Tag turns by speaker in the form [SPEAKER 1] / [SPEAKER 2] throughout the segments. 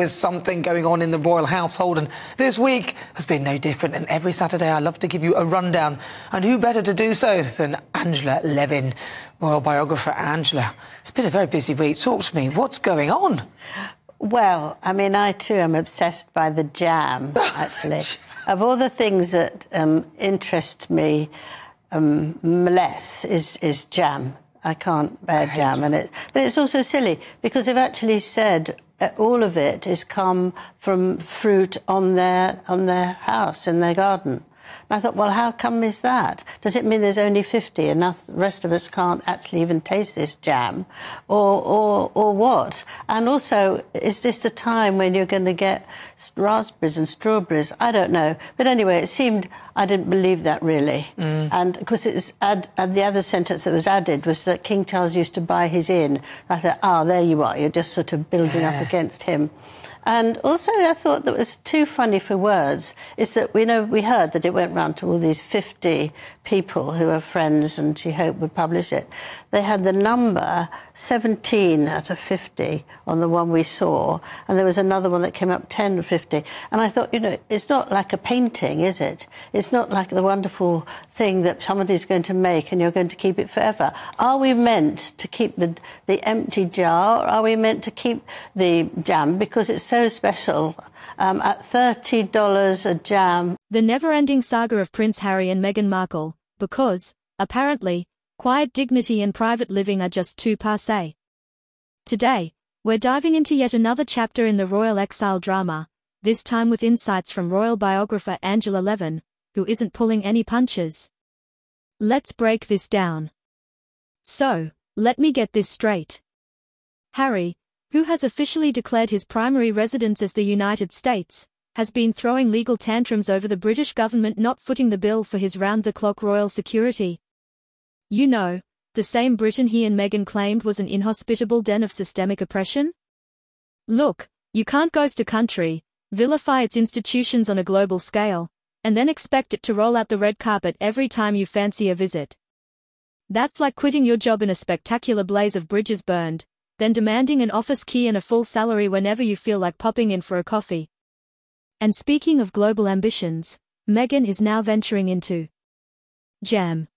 [SPEAKER 1] There's something going on in the royal household, and this week has been no different. And every Saturday I love to give you a rundown, and who better to do so than Angela Levin, royal biographer. Angela, it's been a very busy week. Talk to me. What's going on?
[SPEAKER 2] Well, I mean, I too am obsessed by the jam, actually. Of all the things that interest me less is jam. I can't bear jam, but it's also silly because they've actually said all of it is come from fruit on their house, in their garden. And I thought, well, how come is that? Does it mean there's only 50 and the rest of us can't actually even taste this jam? Or what? And also, is this the time when you're going to get raspberries and strawberries? I don't know. But anyway, it seemed I didn't believe that, really. And, of course, it was the other sentence that was added was that King Charles used to buy his inn. I thought, there you are. You're just sort of building up against him. And also, I thought that was too funny for words, is that we heard that it went round to all these 50 people who are friends and she hoped would publish it. They had the number 17 out of 50 on the one we saw, and there was another one that came up 10 or 50. And I thought, it's not like a painting, is it? It's not like the wonderful thing that somebody's going to make and you're going to keep it forever. Are we meant to keep the empty jar, or are we meant to keep the jam because it's so special? At $30 a jam.
[SPEAKER 3] The never-ending saga of Prince Harry and Meghan Markle, because, apparently, quiet dignity and private living are just too passé. Today, we're diving into yet another chapter in the royal exile drama, this time with insights from royal biographer Angela Levin, who isn't pulling any punches. Let's break this down. So, let me get this straight. Harry, who has officially declared his primary residence as the United States, has been throwing legal tantrums over the British government not footing the bill for his round-the-clock royal security. The same Britain he and Meghan claimed was an inhospitable den of systemic oppression? Look, you can't ghost a country, vilify its institutions on a global scale, and then expect it to roll out the red carpet every time you fancy a visit. That's like quitting your job in a spectacular blaze of bridges burned, then demanding an office key and a full salary whenever you feel like popping in for a coffee. And speaking of global ambitions, Meghan is now venturing into jam.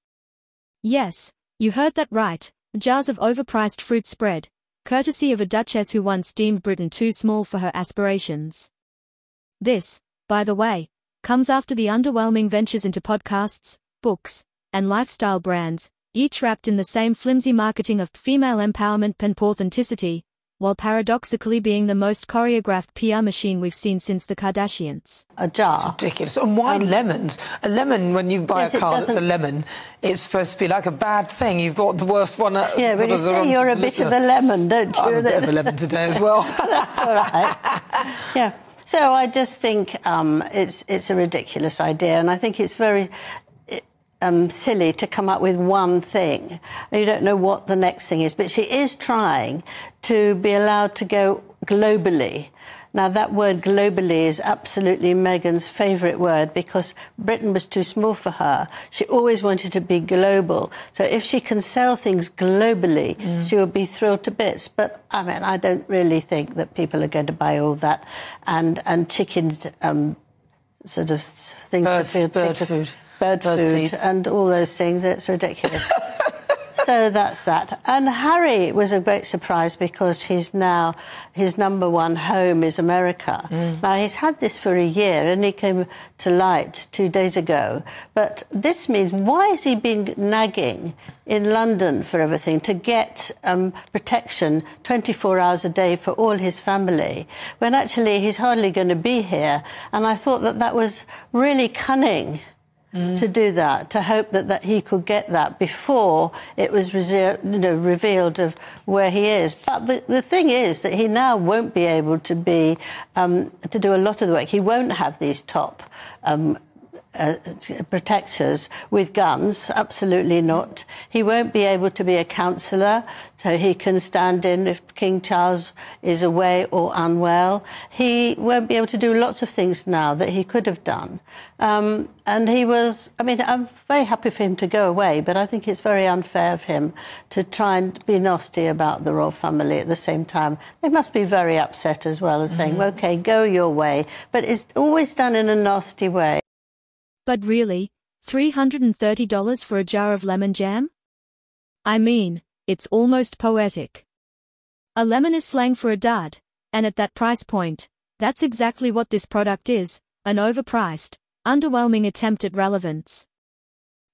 [SPEAKER 3] Yes, you heard that right, jars of overpriced fruit spread, courtesy of a duchess who once deemed Britain too small for her aspirations. This, by the way, comes after the underwhelming ventures into podcasts, books, and lifestyle brands, each wrapped in the same flimsy marketing of female empowerment and authenticity, while paradoxically being the most choreographed PR machine we've seen since the Kardashians.
[SPEAKER 2] A jar.
[SPEAKER 1] It's ridiculous. And why lemons? A lemon, when you buy a car that's a lemon, it's supposed to be like a bad thing. You've got the worst one.
[SPEAKER 2] Yeah, but you say you're a bit of a lemon, don't you?
[SPEAKER 1] I'm a bit of a lemon today as well.
[SPEAKER 2] That's all right. Yeah. So I just think it's a ridiculous idea, and I think it's very silly to come up with one thing. You don't know what the next thing is, but she is trying to be allowed to go globally. Now, that word globally is absolutely Meghan's favourite word because Britain was too small for her. She always wanted to be global. So if she can sell things globally, she will be thrilled to bits. But, I mean, I don't really think that people are going to buy all that. And chickens, sort of things to feel... Bird food and all those things. It's ridiculous. So that's that. And Harry was a great surprise because his number one home is America. Now, he's had this for a year and he came to light 2 days ago. But this means, why has he been nagging in London for everything to get protection 24 hours a day for all his family, when actually he's hardly going to be here? And I thought that was really cunning. To do that, to hope that he could get that before it was revealed of where he is. But the thing is that he now won't be able to be to do a lot of the work. He won't have these top protectors with guns. Absolutely not. He won't be able to be a counsellor, so he can stand in if King Charles is away or unwell. He won't be able to do lots of things now that he could have done. And he was, I mean, I'm very happy for him to go away, but I think it's very unfair of him to try and be nasty about the royal family at the same time. They must be very upset as well, as saying, OK, go your way. But it's always done in a nasty way.
[SPEAKER 3] But really, $330 for a jar of lemon jam? I mean, it's almost poetic. A lemon is slang for a dud, and at that price point, that's exactly what this product is, an overpriced, underwhelming attempt at relevance.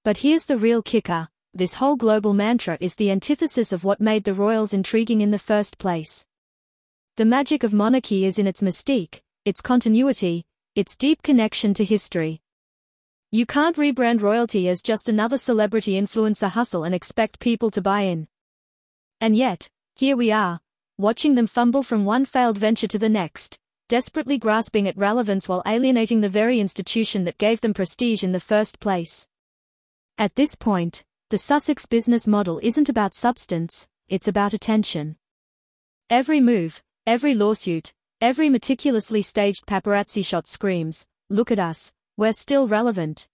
[SPEAKER 3] But here's the real kicker, this whole global mantra is the antithesis of what made the royals intriguing in the first place. The magic of monarchy is in its mystique, its continuity, its deep connection to history. You can't rebrand royalty as just another celebrity influencer hustle and expect people to buy in. And yet, here we are, watching them fumble from one failed venture to the next, desperately grasping at relevance while alienating the very institution that gave them prestige in the first place. At this point, the Sussex business model isn't about substance, it's about attention. Every move, every lawsuit, every meticulously staged paparazzi shot screams, "Look at us, we're still relevant."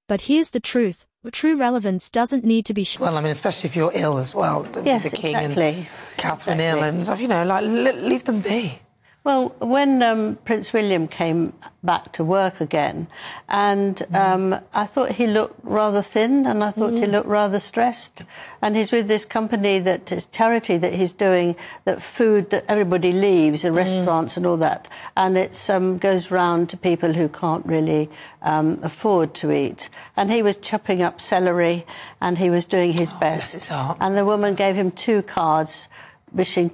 [SPEAKER 3] But here's the truth, true relevance doesn't need to be
[SPEAKER 1] well, I mean, especially if you're ill as well.
[SPEAKER 2] Yes,
[SPEAKER 1] the King
[SPEAKER 2] exactly.
[SPEAKER 1] and Catherine ill and stuff, you know, like, leave them be.
[SPEAKER 2] Well, when Prince William came back to work again, and I thought he looked rather thin, and I thought he looked rather stressed. And he's with this company that is charity that he's doing, that food that everybody leaves, in restaurants and all that, and it goes round to people who can't really afford to eat. And he was chopping up celery, and he was doing his best. And the woman gave him 2 cards, wishing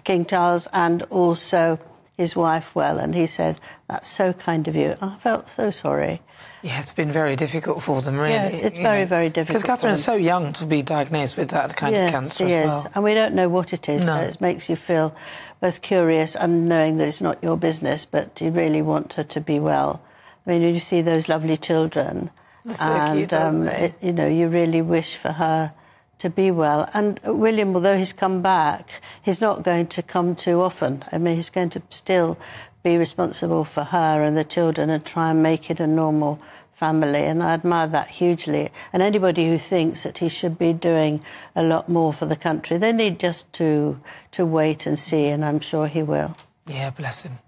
[SPEAKER 2] King Charles and also his wife well, and he said, "That's so kind of you." I felt so sorry.
[SPEAKER 1] Yeah, it's been very difficult for them, really.
[SPEAKER 2] Yeah, it's very, very difficult.
[SPEAKER 1] Because Catherine's so young to be diagnosed with that kind of cancer as well.
[SPEAKER 2] And we don't know what it is,
[SPEAKER 1] no.
[SPEAKER 2] So it makes you feel both curious and knowing that it's not your business, but you really want her to be well. I mean, you see those lovely children,
[SPEAKER 1] that's so cute, aren't they?
[SPEAKER 2] You know, you really wish for her to be well. And William, although he's come back, he's not going to come too often. I mean, he's going to still be responsible for her and the children and try and make it a normal family. And I admire that hugely. And anybody who thinks that he should be doing a lot more for the country, they need just to wait and see, and I'm sure he will.
[SPEAKER 1] Yeah, bless him.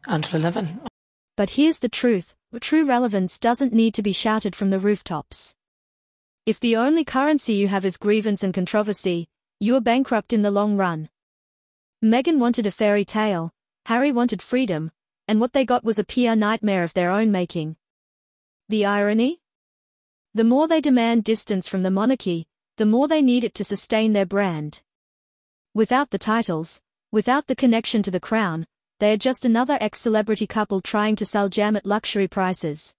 [SPEAKER 1] Angela Levin.
[SPEAKER 3] But here's the truth, true relevance doesn't need to be shouted from the rooftops. If the only currency you have is grievance and controversy, you are bankrupt in the long run. Meghan wanted a fairy tale, Harry wanted freedom, and what they got was a PR nightmare of their own making. The irony? The more they demand distance from the monarchy, the more they need it to sustain their brand. Without the titles, without the connection to the crown, they are just another ex-celebrity couple trying to sell jam at luxury prices.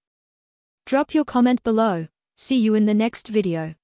[SPEAKER 3] Drop your comment below. See you in the next video.